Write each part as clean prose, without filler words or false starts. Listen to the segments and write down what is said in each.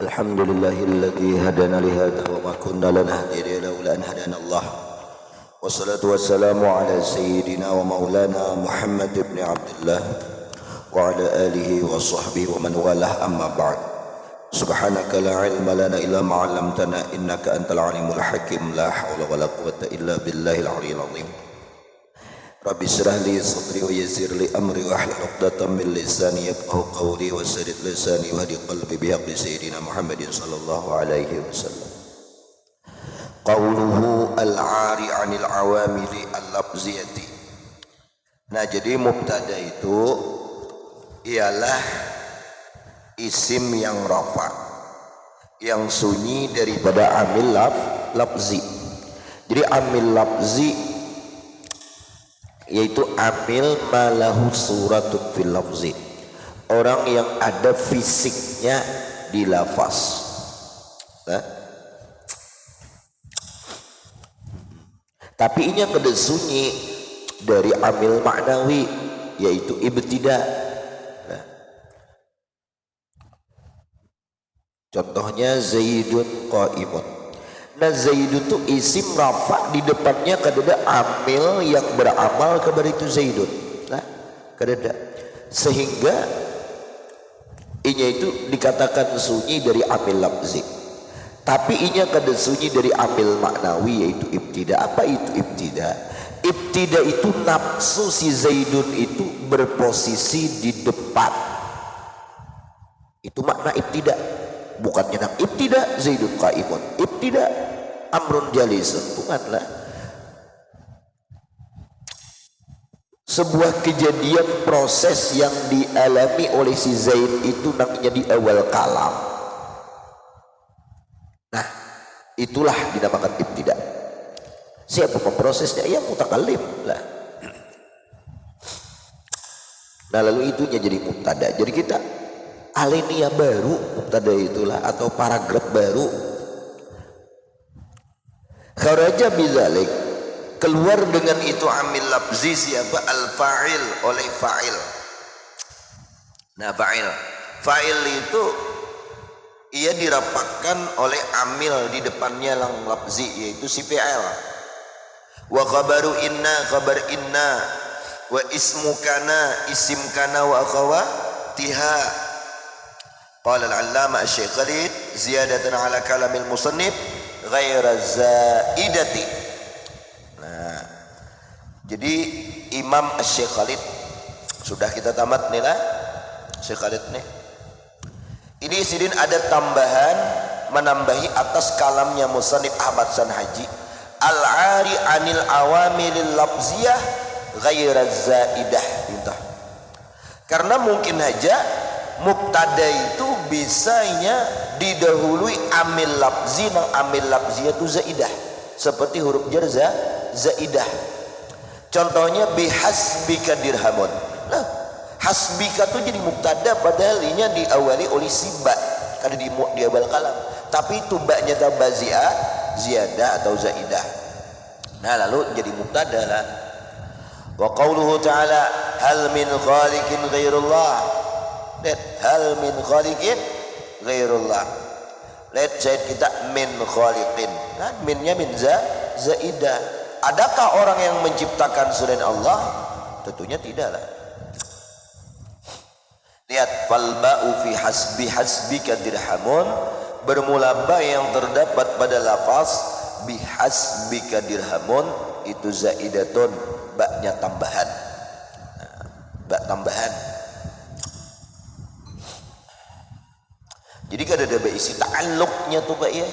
Alhamdulillahilladzi hadana li hadza wa ma kunna lanahtadiya laula an hadana Allah. Wassalatu wassalamu ala sayyidina wa maulana Muhammad ibn Abdullah wa ala alihi wa sahbihi wa man walah, amma ba'd. Subhanaka la ilma lana illa ma 'allamtana innaka antal alimul hakim. La haula wala quwwata illa billahil aliyyil azim. Rabbi shrah li sadri wa yassir li amri wa hlul 'uqdatam min lisani yafqahu qawli wa saddid lisani wa hadi qalbi bi haqqi sayyidina Muhammadin sallallahu alaihi wasallam. Qawluhu al-'ari 'anil 'awamili al-lafziyati. Nah, jadi mubtada itu ialah isim yang rafa, yang sunyi daripada amil lafzi. Jadi amil lafzi yaitu amil malahu suratun fil lafzi, orang yang ada fisiknya di lafaz. Tapi ini kada sunyi dari amil maknawi, yaitu ibtida. Contohnya Zaidun qa'imun. Nah, Zaidun itu isim rafa, di depannya kadada amil yang beramal kepada itu Zaidun. Nah, kadada. Sehingga inya itu dikatakan sunyi dari amil lafzi. Tapi inya kada sunyi dari amil maknawi, yaitu ibtida. Apa itu ibtida? Ibtida itu nafsu si Zaidun itu berposisi di depan. Itu makna ibtida. Bukannya nak ibtida Zaidun qa'imun, ibtida amrun jalisun, bukanlah. Sebuah kejadian proses yang dialami oleh si Zaid itu namanya di awal kalam. Nah, itulah dinamakan ibtida. Siapa memprosesnya? Ya mutakallim lah. Nah, lalu itunya jadi mubtada. Jadi kita alinea baru, mubtada itulah, atau paragraf baru. Kharaja bidzalik, keluar dengan itu amil lafzi siapa? Al-fa'il, oleh fa'il. Nah, fa'il itu ia dirapatkan oleh amil di depannya lang lafzi, yaitu si fi'il. Wa khabaru inna, khabar inna, wa ismu kana, isim kana, wa akhawatiha. Qala al-allama asy-syekh Khalid ziyadatan ala kalamil musannif ghaira zaidati. Nah, jadi Imam asy-syekh Khalid, sudah kita tamat nih lah Syekh Khalid nih. Ini sidin ada tambahan, menambahi atas kalamnya musannif Ahmad Sanhaji, al-'ari 'anil awamilil lafziyah ghaira zaidah. Karena mungkin aja mubtada itu bisanya didahului amil lafzi, nang amil lafzi itu zaidah, seperti huruf jar zaidah. Contohnya bihasbika dirhamun. Nah, hasbika itu jadi mubtada padahal inya diawali oleh si ba, kada di awal kalam, tapi itu ba-nya tambah ziyadah atau zaidah. Nah, lalu jadi mubtada lah. Wa qauluhu ta'ala hal min khaliqin ghairullah. Hal min khaliqin ghairullah. Lihat saya kita min khaliqin. Nah, minnya min zaidah. Adakah orang yang menciptakan selain Allah? Tentunya tidaklah. Lihat fal ba'u fi hasbika dirhamun, bermula ba yang terdapat pada lafaz bihasbika dirhamun itu zaidatun, ba-nya tambahan. Nah, ba tambahan. Jadi kan ada isi ta'alluqnya tuh Pak ya.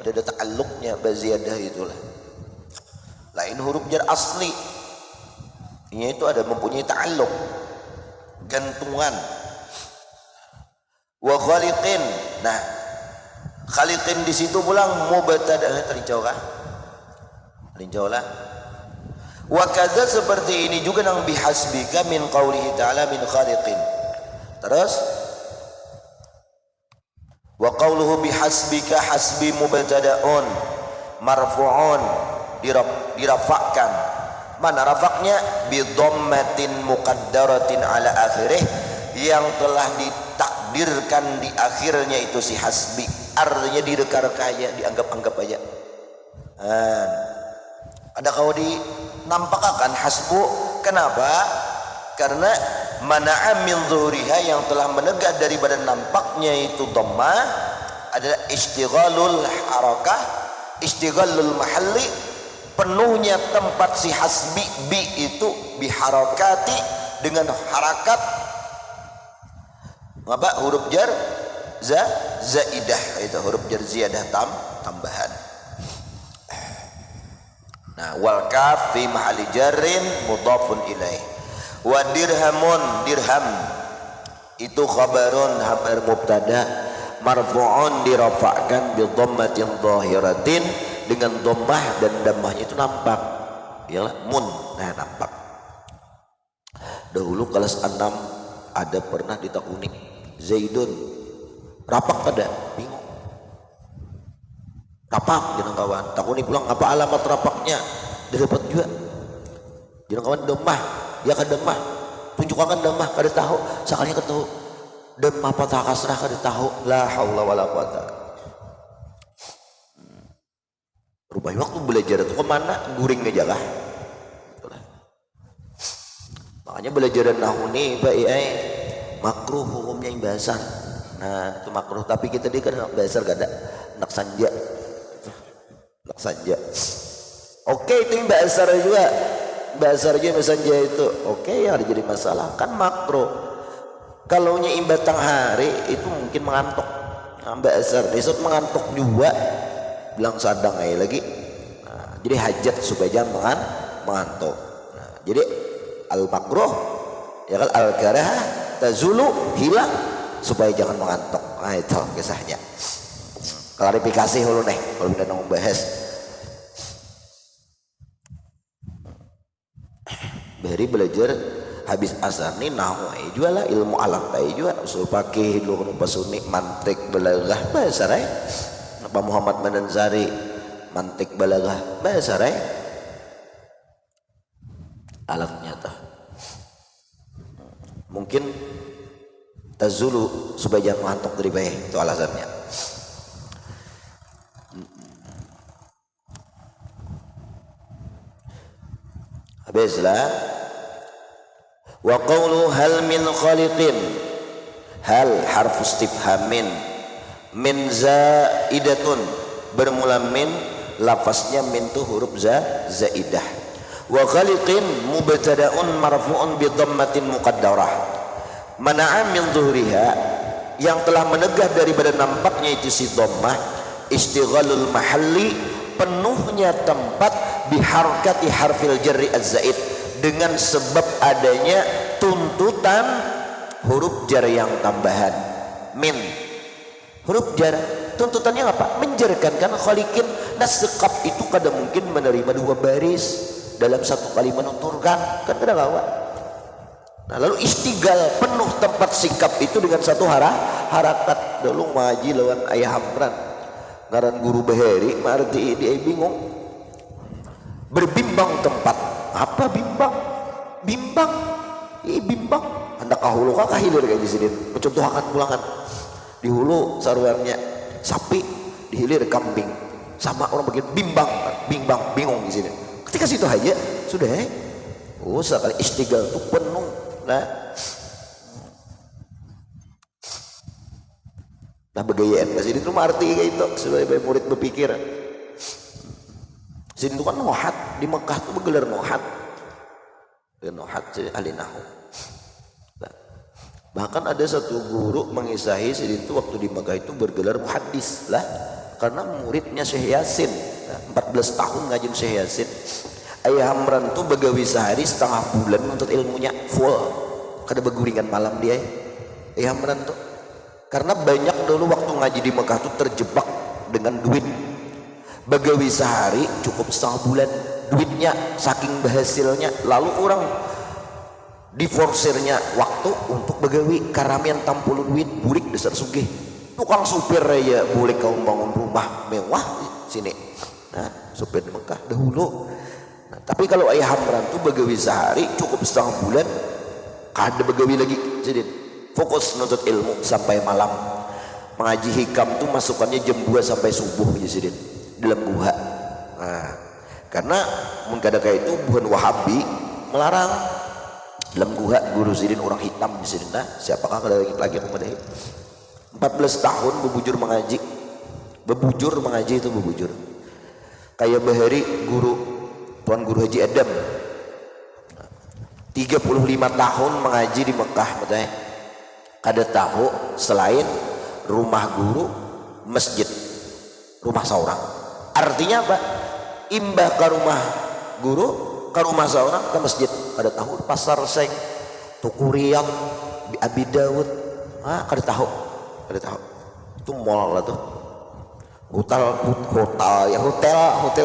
Ada ta'alluqnya baziyadah itulah. Lain huruf jar asli. Ini itu ada mempunyai ta'alluq, gantungan. Wa khaliqin. Nah, khaliqin di situ pulang mubtada terinjau kah? Terinjau lah. Wa kadza seperti ini juga nang bihasbika min qaulihi ta'ala min khaliqin. Terus wa qawluhu bihasbika, hasbi mubtada'un marfu'un, dirafakkan. Mana rafaknya? Bi dhammatin muqaddaratin ala akhirih, yang telah ditakdirkan takdirkan di akhirnya itu si hasbi, artinya direka-reka aja, dianggap-anggap aja. Ada kau dinampakkan hasbu, kenapa? Karena mana'a min zuhuriha, yang telah menegah daripada nampaknya itu dhammah adalah istighalul harakah, istighalul mahalli, penuhnya tempat si hasbi bi itu biharakati, dengan harakat apa, huruf jar zaidah, itu huruf jar ziyadah tambahan. Nah, wal kaf fi mahalli jarrin mudhafun ilaih. Wa dirhamun, dirham itu khabarun, habar mubtada, marfu'un dirafa'kan bi dhammatin dhahiratin, dengan dhammah, dan dhammahnya itu nampak, ialah mun, nah nampak. Dahulu kelas 6 ada pernah ditakuni Zaidun rapak kada, bingung rapak jangan kawan, takuni pulang apa alamat rapaknya, dia dapat juga jangan kawan, dhammah ya kan, dhammah tunjukkan dhammah kada tahu, sekalinya kada tahu dhammah patah kasrah kada tahu, la haula wala quwata. Rupanya waktu belajar itu kemana, guring aja lah. Makanya belajar nahu nih Pak Iai makruh hukumnya yang basar. Nah itu makruh, tapi kita dia kan basar gak ada nak sanja, nak sanja. Oke, itu yang basar juga, basar aja sanja itu oke, ya ada jadi masalah kan makruh. Kalau nya batang hari itu mungkin mengantuk, nah, basar besok mengantuk juga, bilang sadang aja lagi. Nah, jadi hajat supaya jangan mengantuk. Nah, jadi al makruh ya kan, al karah tazulu, hilang supaya jangan mengantuk. Nah itu kisahnya, klarifikasi dulu nih kalau kita mau bahas. Bari belajar habis asar nih nahu juga lah, ilmu alat juga, usul pakih dulu pasuni, mantik balaghah bahasa rai, Pak Muhammad Manansari mantik balaghah bahasa rai, alatnya tuh mungkin tazulu supaya jangan ngantuk dari bayi, itu alasannya. Habislah wa qawlu hal min khaliqin, hal harfu istifhamin, min zaidatun bermula min, lafaznya min tuh huruf zaidah. Wa khaliqin mubtada'un marfu'un bi dhammatin muqaddarah. Mana'a min zuhriha, yang telah menegah daripada nampaknya itu si dhammah, istighalul mahalli, penuhnya tempat, biharkati harfil jarri az-zaid, dengan sebab adanya tuntutan huruf jar yang tambahan. Min huruf jar, tuntutannya apa? Menjarkan kan, khaliqin. Nah sekap itu kadang mungkin menerima dua baris dalam satu kali menuturkan kan, kada kawa. Nah lalu istigal, penuh tempat sikap itu dengan satu harakat. Dulu ngaji lawan ayah Hamran ngaran guru Bahari, marti dia bingung, berbimbang tempat. Apa bimbang? Bimbang bimbang hendak kahulu kah kahilir kayak di sini, mencontohkan pulangan di hulu saruannya sapi, di hilir kambing, sama orang bagian bimbang bingung di sini. Ketika situ aja sudah sekali istigal itu penuh. Nah begayaan masih itu arti kayak itu sebagai murid berpikir. Sini itu kan nohat, di Mekah itu bergelar nohat, ahli nahu. Nah, bahkan ada satu guru mengisahi sini itu waktu di Mekah itu bergelar muhaddis lah, karena muridnya Syekh Yasin. 14 tahun ngajin Syekh Yasin. Ayah Hamran tuh begawi sehari setengah bulan untuk ilmunya full, kada beguringan malam dia. Ayah Hamran tuh karena banyak dulu waktu ngaji di Mekah tuh terjebak dengan duit. Begawi sehari cukup setengah bulan duitnya saking berhasilnya, lalu orang diforsirnya waktu untuk begawi karamian tampul duit bulik dasar sugih. Tukang supir ya boleh kau bangun rumah mewah sini. Nah supir di Mekah dahulu. Nah, tapi kalau ayah Hamran tuh begawi sehari cukup setengah bulan, kada begawi lagi jadi fokus nuntut ilmu sampai malam. Mengaji hikam tuh masukannya jam 2 sampai subuh ya Sidin dalam guha. Nah, karena mun kada kayak itu bukan Wahabi melarang dalam guha guru Sidin orang hitam di Sidin. Nah, siapakah kada lagi kepada 14 tahun bebujur mengaji. Bebujur mengaji itu bebujur. Kayak Bahari guru Tuan Guru Haji Adam 35 tahun mengaji di Mekah katanya. Kada tahu selain rumah guru masjid rumah seorang. Artinya apa? Imbah ke rumah guru ke rumah seorang ke masjid. Kada tahu pasar seng Tukuriang Abi Dawud. Kada tahu. Kada tahu. Itu mall lah tuh. Hotel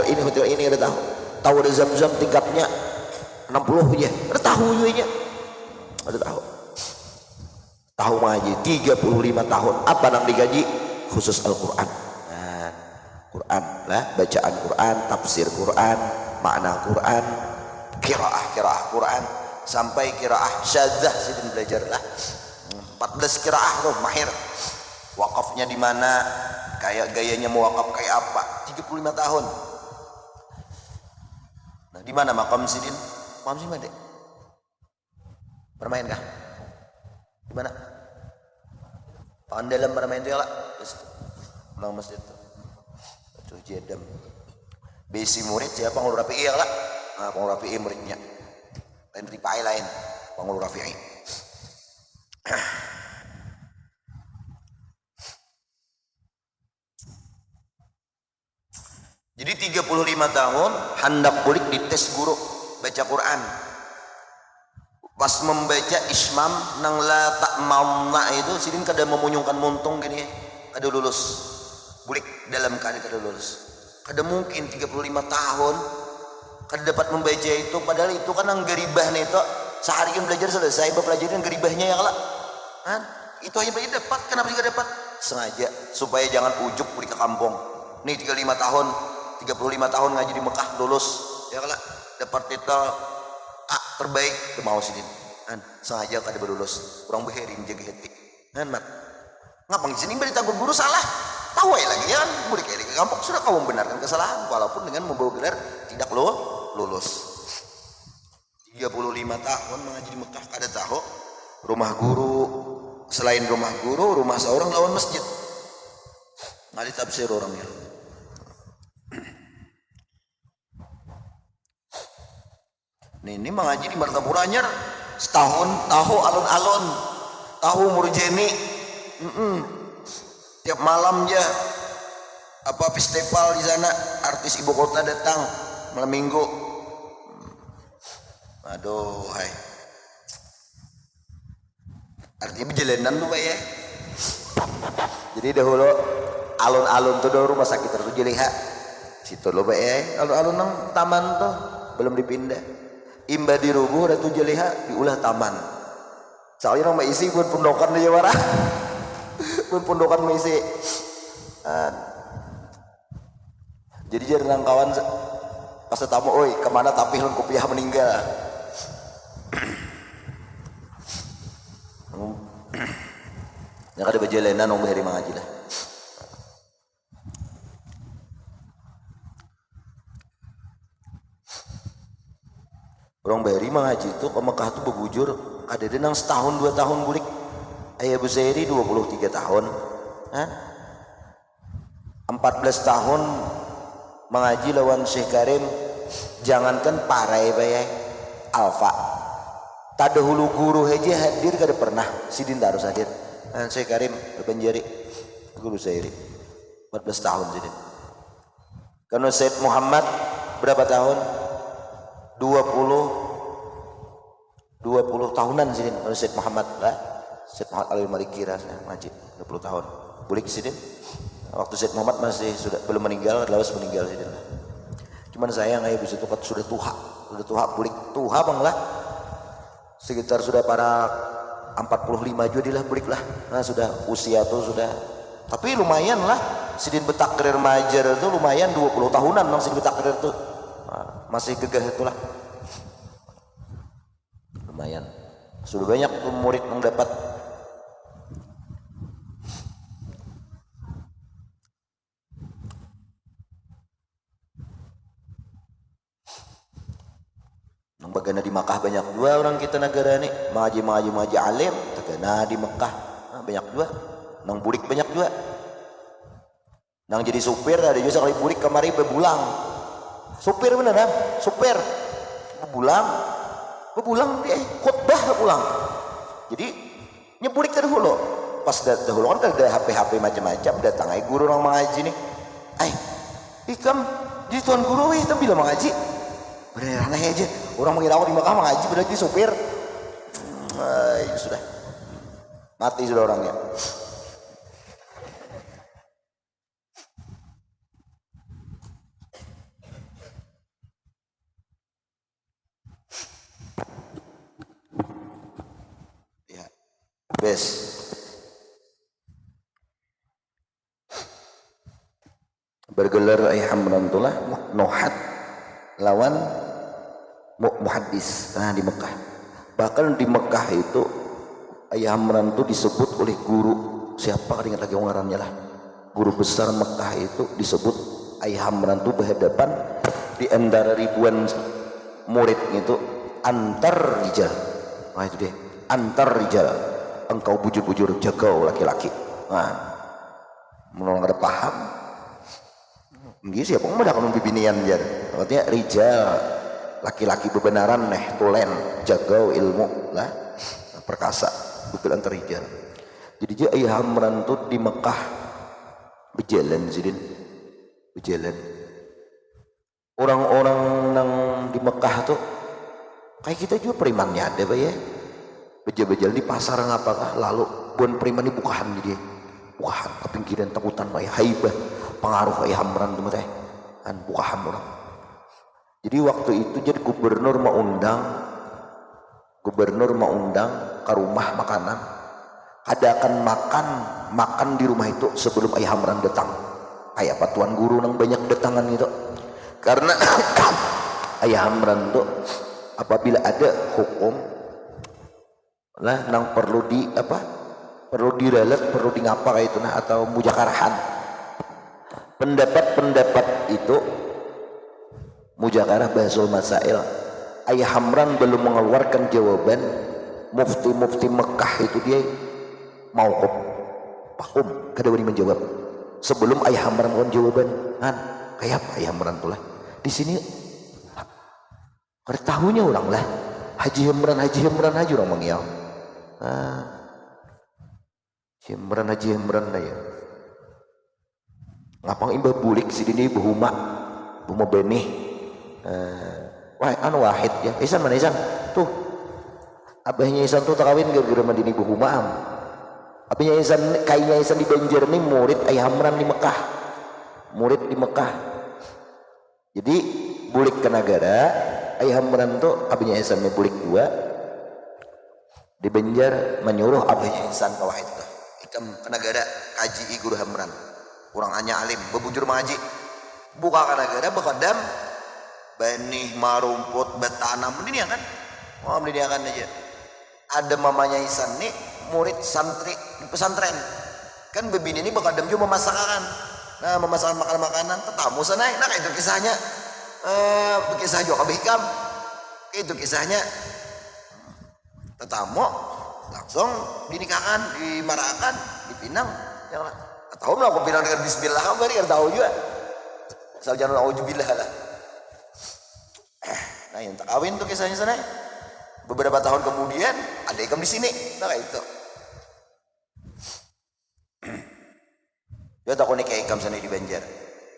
ini kada tahu. Tahu ada Zam-Zam tingkatnya 60 ya. Ada tahu juga. Ada tahu. Tahu mengaji 35 tahun. Apa nang digaji? Khusus Al-Qur'an. Nah, Quran lah, bacaan Quran, tafsir Quran, makna Quran, qiraah Quran sampai qiraah syadzah Sidin belajar lah. 14 qiraah tuh mahir. Wakafnya di mana? Kayak gayanya mau wakaf kayak apa? 35 tahun. Nah, di mana makam Sidin? Makam Sidin mana? Bermain kah? Di mana? Dalam bermain itu ya lah. Ulang masjid itu. Tuh jedam. Besi murid siapa Pangul Rafi'i ya lah. Nah, Pangul Rafi'i muridnya. Lain ripai lain. Pangul Rafi'i. Jadi 35 tahun hendak bulik dites guru baca Quran. Pas membaca ismam nang la tak mamna itu Sidin kada memunyungkan muntung gini kada lulus. Bulik dalam kada lulus. Kada mungkin 35 tahun kada dapat membaca itu padahal itu kan nang garibah nih itu sehari kan belajar selesai pelajaran garibahnya ya kalak. Kan itu aja bayi dapat kenapa juga dapat? Sengaja supaya jangan ujuk bulik ke kampung. Nih 35 tahun ngaji di Mekah lulus ya kalak dapat titel terbaik itu mau Sidin kan sengaja kada berlulus kurang beherim jaga hati kan mat ngapang di sini berita guru salah tahu ya lagi kan boleh kayak di kampung sudah kau membenarkan kesalahan walaupun dengan membawa gelar tidak lulus 35 tahun mengaji di Mekah kada tahu rumah guru selain rumah guru rumah seorang lawan masjid ngali tafsir orangnya. Ini mengaji di Martapura Anyar setahun tahu alun-alun tahu Murjeni tiap malam ya apa festival di sana artis ibu kota datang malam minggu. Aduh hai artinya perjalanan tuh Pak ya. Jadi dahulu alun-alun tuh dahulu rumah sakit tertuju lihat situ loh Pak ya alun-alun nang taman tuh belum dipindah. Imba di rubuh ratu jeliha diulah taman. Soalnya nama isi pun pondokan di Jawara. Pun pondokan misi. Jadi jarang kawan pas tamu, oi kemana tapi lu kopiah meninggal. Ya kada bajalenan nong bahari mengaji lah. Orang Bahari mengaji itu ke Mekah itu bebujur ada denang setahun 2 tahun bulik. Ayah Busairi 23 tahun. 14 tahun mengaji lawan Syekh Karim. Jangankan parai bayai alfa. Tada hulu guru haji hadir kada pernah Sidin harus hadir. Syekh Karim berpenjari guru Busairi 14 tahun Sidin. Karena Syed Muhammad berapa tahun? 20 tahunan Sidin kalau Syed Muhammad lah Syed Muhammad Al-Mariki rasanya ngaji 20 tahun boleh Sidin waktu Syed Muhammad masih sudah belum meninggal lawas meninggal Sidin cuman sayang ayah bisa tuh sudah tuha boleh tuha bang lah sekitar sudah para 45 juga lah boleh lah nah sudah usia tuh sudah tapi lumayan lah Sidin betakrir majar itu lumayan 20 tahunan bang Sidin betakrir tuh masih gegah itulah lumayan sudah banyak murid yang dapat Bagana di Makkah banyak dua orang kita negara ini mengaji alim tagana di Mekah banyak dua nang bulik banyak dua nang jadi supir ada juga sekali bulik kemari bebulang supir beneran supir bebulang dia khutbah bebulang jadi nyebulik ke dahulu pas dahulu kan ada HP macam-macam datang ay guru orang mengaji nih ikam jadi tuan guru itu bilang mengaji beneran aneh aja orang mengira aku di Mekah mengaji padahal jadi supir sudah mati sudah orangnya. Ya, bergelar Alhamdulillah Nuhat lawan muhaddis di Mekah. Bahkan di Mekah itu Alhamdulillah itu disebut oleh guru siapa ingat lagi ngarannya lah guru besar Mekah itu disebut Alhamdulillah itu berhadapan di antara ribuan murid itu antar rijal. Nah itu dia antar rijal engkau bujur-bujur jagau laki-laki. Nah menurut ada paham siapa mau dah kalau bibinian jar artinya rijal laki-laki bebenaran neh tulen jagau ilmu lah perkasa bukan antar rijal. Jadi dia ayah merantau di Mekah berjalan sidin berjalan orang-orang yang di Mekah tuh kayak kita juga perimannya ada ya berjalan di pasar ngapakah lalu buan periman ini bukahan dia bukahan kepinggiran takutan ya haibah pengaruh ayah hamran itu teh kan bukahan orang. Jadi waktu itu jadi gubernur mau undang ke rumah makanan adakan makan di rumah itu sebelum ayah hamran datang kayak apa tuan guru nang banyak datangan itu karena ayah hamran itu apabila ada hukum lah nang perlu diralat perlu di ngapa kayak itu nah atau mujakarahan pendapat itu mujakarah bahsul masail ayah hamran belum mengeluarkan jawaban mufti Mekah itu dia mauquf pakum kada wani menjawab sebelum ayah hamran mengeluarkan jawaban kan kayak apa ayah hamran tuh lah di sini kada tahunya orang lah haji hamran aja orang mengiau haji hamran lah ya ngapang imbah bulik si dini buma benih wah anu wahid ya Isan mana Isan tuh abahnya Isan tuh terawin gara-gara madini buma abahnya Isan kayaknya Isan di Banjar nih murid ayah hamran di Mekah jadi bulik ke negara ayah hamran tuh abahnya Isan nih bulik dua di Banjar menyuruh abahnya Isan ke wahid ikam ke negara kaji guru hamran orang hanya alim bebujur mengaji buka ke negara bekadam benih marumput betanam ini kan ini kan aja ada mamanya Isan nih murid santri di pesantren kan bebini ini bekadam juga memasakkan memasakkan makanan tetamu sana nah itu kisahnya kisah juga kabihkam itu kisahnya tetamu langsung dinikahkan dimarakan dipinang yang tahu lah aku bilang dengan bismillah kabar kan tahu juga asal jangan auzubillah lah nah yang tak kawin tuh kisahnya sana beberapa tahun kemudian ada ikam di sini nah kayak itu dia tak konek kayak ikam sana di Banjar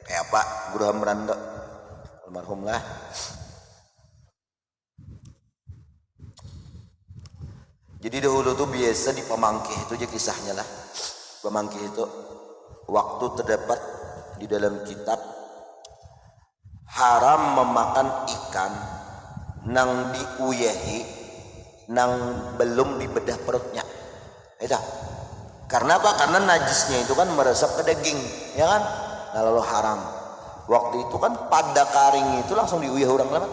kayak apa guru hamran tuh almarhum lah jadi dahulu tuh biasa di Pemangkih itu aja kisahnya lah Pemangkih itu waktu terdapat di dalam kitab haram memakan ikan nang diuyahi nang belum dibedah perutnya itu karena apa karena najisnya itu kan meresap ke daging ya kan nah lalu haram waktu itu kan pada karing itu langsung diuyah orang lama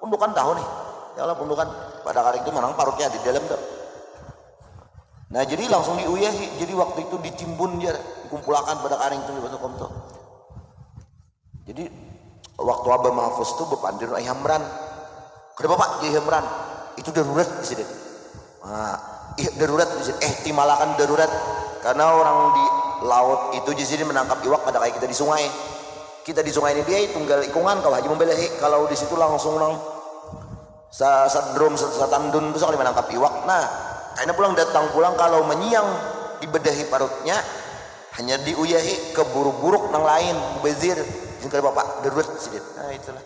pundukan tahu nih ya lah pundukan pada karing itu memang parutnya di dalam tuh nah jadi langsung diuyahi jadi waktu itu ditimbun dia dikumpulkan pada karing itu tuh jadi waktu Abah Mahfuz itu bepandir ayah hamran Kada bapak jadi Imran itu darurat presiden. Darurat presiden. Timalakan darurat karena orang di laut itu jadi menangkap iwak pada kayak kita di sungai. Kita di sungai ini dia tunggal ikungan kau haji membelahi kalau di situ langsung nang sadrum satandun itu sekali menangkap iwak. Nah, karena datang pulang kalau menyiang dibedahi parutnya hanya diuyahi ke buruk-buruk nang lain mubazir. Jengkal bapak darurat presiden. Nah itulah.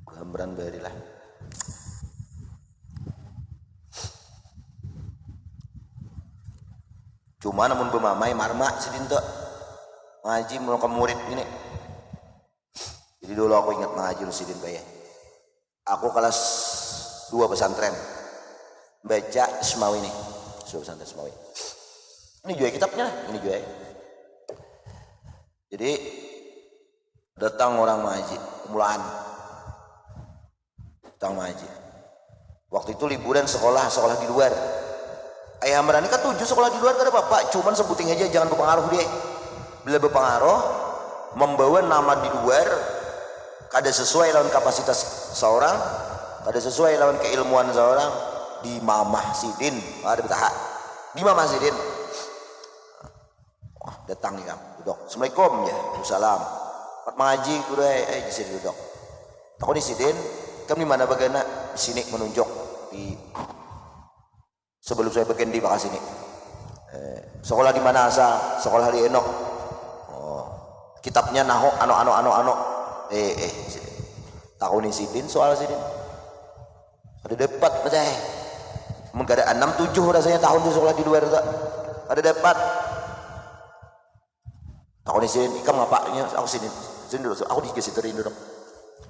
Gambaran barilah. Cuma namun bermamai marma sidin tuh ngaji mulai murid ini. Jadi dulu aku ingat ngaji lu sidin bayar. Aku kelas 2 pesantren baca Ismawi ini, pesantren Ismawi. Ini juga kitabnya, ini juga. Jadi datang orang ngaji, kemulaan. Datang ngaji. Waktu itu liburan sekolah di luar. Ayah Amrani kan 7 sekolah di luar kada bapak, cuman sebuting aja jangan berpengaruh dia. Bila berpengaruh membawa nama di luar kada sesuai lawan kapasitas seorang, kada sesuai lawan keilmuan seorang di Mamah Sidin, ada betah. Di Mamah Sidin. Datang nih kamu, duduk. Assalamualaikum ya, Waalaikumsalam. Pat mengaji kudu di sini duduk. Takut di Sidin, kamu di mana bagana? Di sini menunjuk di sebelum saya bagian di Bakas ini. Sekolah di mana asal? Sekolah di Enok. Oh, kitabnya naho ano. Tahu nih Sidin soal Sidin. Ada debat betul. Mungkin ada 6-7 rasanya tahun tuh sekolah di luar tak. Ada debat. Tahu nih Sidin, kamu ngapaknya? Aku Sidin dulu. Aku di situ dulu.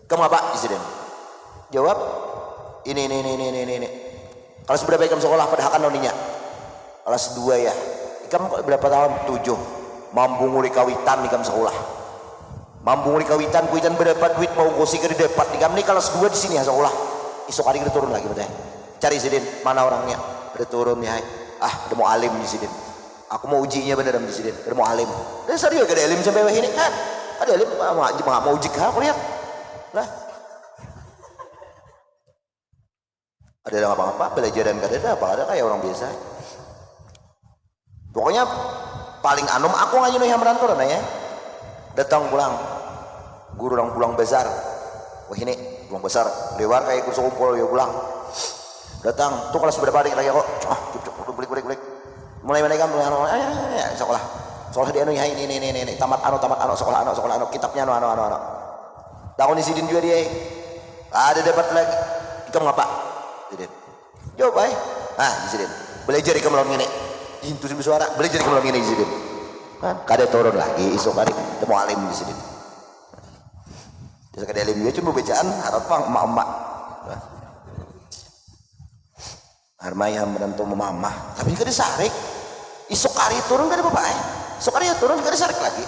Kamu ngapa Sidin? Jawab. Ini. Kelas berapa ikam sekolah pada hakan noninya? Kelas 2 ya. Ikam berapa tahun? 7. Mampu nguri kawitan ikam sekolah. Mampu nguri kawitan, kuitan berdapat duit mau gosi ke dapat. Ikam nih kelas 2 di sini ya sekolah. Esok hari kita turun lagi betul. Cari Sidin, mana orangnya? Udah turun ya. Udah mau alim di Sidin. Aku mau ujinya bener di Sidin. Udah mau alim. Dan serius ada alim sampai ini kan? Ada alim mau uji kah? Aku lihat. Lah. Ada apa-apa pelajaran kada ada kayak orang biasa. Pokoknya paling anum aku ngaji yang Imran Quran ya. Datang pulang guru orang pulang besar. Wah ini pulang besar lewat kayak kursus kumpul ya pulang. Datang tuh kelas berapa lagi kok? Cukup balik. Mulai kamu ya sekolah di anu ini tamat sekolah kitabnya anu. Tahun di Sidin juga dia. Ada dapat lagi. Kita ngapa? Sidin. Jawab ay. Di Sidin. Belajar ke melalui ini. Itu suara. Belajar ke melalui ini Sidin. Kan kada turun lagi esok hari temu alim di Sidin. Terus kada alim dia cuma bacaan harap pang emak-emak. Harmai yang menentu memamah. Tapi kada sarik. Esok hari turun kada apa-apa ay. Esok hari turun kada sarik lagi.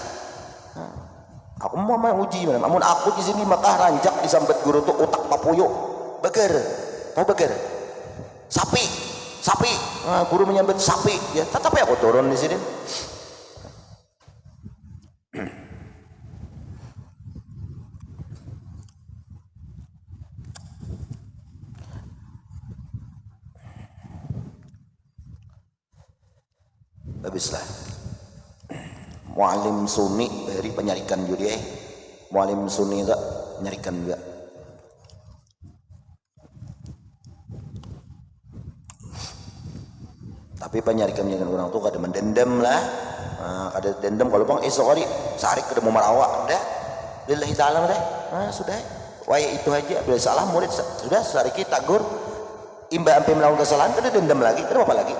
Aku mau uji mana. Namun aku di sini maka rancak disambat guru tuh otak papuyo. Beger. Mau beger. Sapi. Guru menyambat sapi. Ya, tapi aku turun di sini. Habislah. Mualim Sunni dari penyarikan juga Mualim Sunni enggak penyarikan juga. Tapi penyarikan orang tuh kada mendendam lah. Kada dendam kalau bang esok hari sarik kada mau marawak dah. Lillahi ta'ala dah. Sudah. Waya itu aja. Bila salah murid sudah sarik kita gur. Imba sampai melakukan kesalahan kada dendam lagi. Kada apa lagi.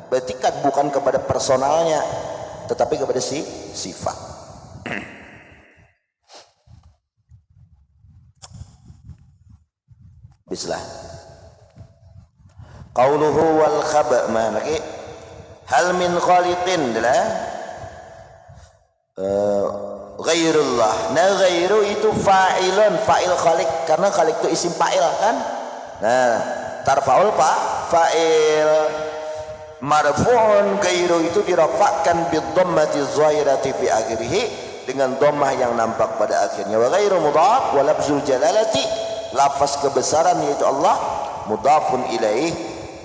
Berarti kan bukan kepada personalnya tetapi kepada sifat. Bismillah. Qauluhu wal khaba' lagi hal min khaliqin ghairullah. Nah ghairu itu fa'ilun, fa'il khaliq karena khaliq itu isim fa'il kan. Nah tarfa'ul fa'il marfu'un ghairu itu dirafa'kan bid dhammati zahirati fi akhirih dengan dhammah yang nampak pada akhirnya. Wa ghairu mudhaf wa lafzul jalalati, lafaz kebesaran yaitu Allah mudhafun ilaih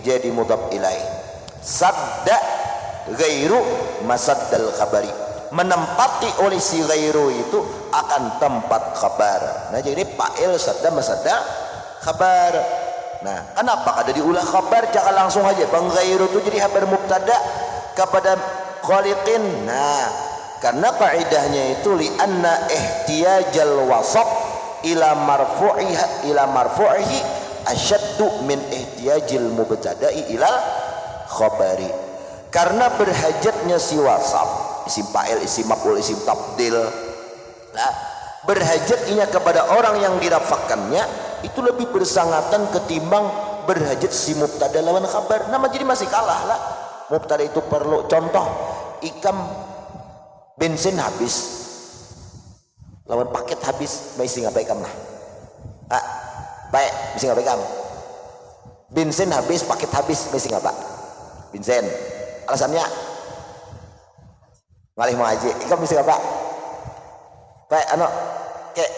jadi mudhaf ilaih. Sadda ghairu masaddal khabari, menempati oleh si ghairu itu akan tempat khabar. Nah jadi fa'il sadda masadda khabar. Nah kenapa ada diulah khabar, jangan langsung aja bang ghairu itu jadi khabar mubtada kepada khaliqin. Nah karena kaidahnya itu li'anna ihtiyajal wasaf ila marfu'ihi asyaddu min ihtiyajil mubtada'i ilal khabari. Karena berhajatnya si wasaf, isim fa'il, isim maf'ul, isim tabdil, nah berhajatnya kepada orang yang dirafakannya itu lebih bersangatan ketimbang berhajat si mubtada lawan khabar. Nama jadi masih kalah lah. Mubtada itu perlu contoh, ikam bensin habis lawan paket habis, masih ngapain ikam lah? Ah, baik, masih ngapain ikam? Bensin habis, paket habis, masih ngapa? Bensin. Alasannya ngalih mau aja, ikam masih ngapa? Baik, kayak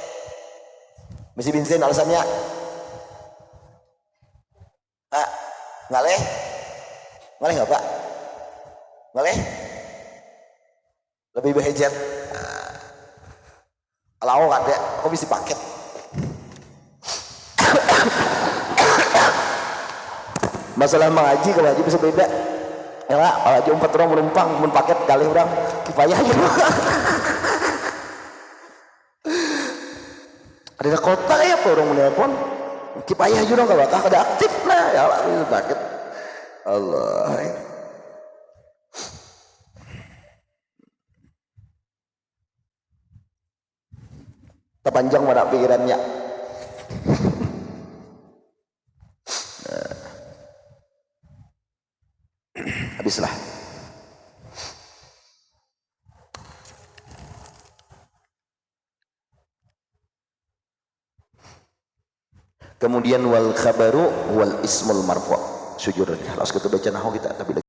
masih bensin alasannya ngalih nggak pak, ngalih lebih behejat. Kalau ada kok bisa paket masalah mengaji, kalau haji bisa beda ya pak. Kalau haji 4 orang menumpang mun paket kali orang kifayah aja ada kota ya apa orang menelpon kipayah juga nggak bakal ada aktif nah ya Allah itu paket Allah. Terpanjang mana pikirannya. Habislah. Kemudian wal khabaru wal ismul marfu'. Sujud. Harus kita baca nahwu kita tapi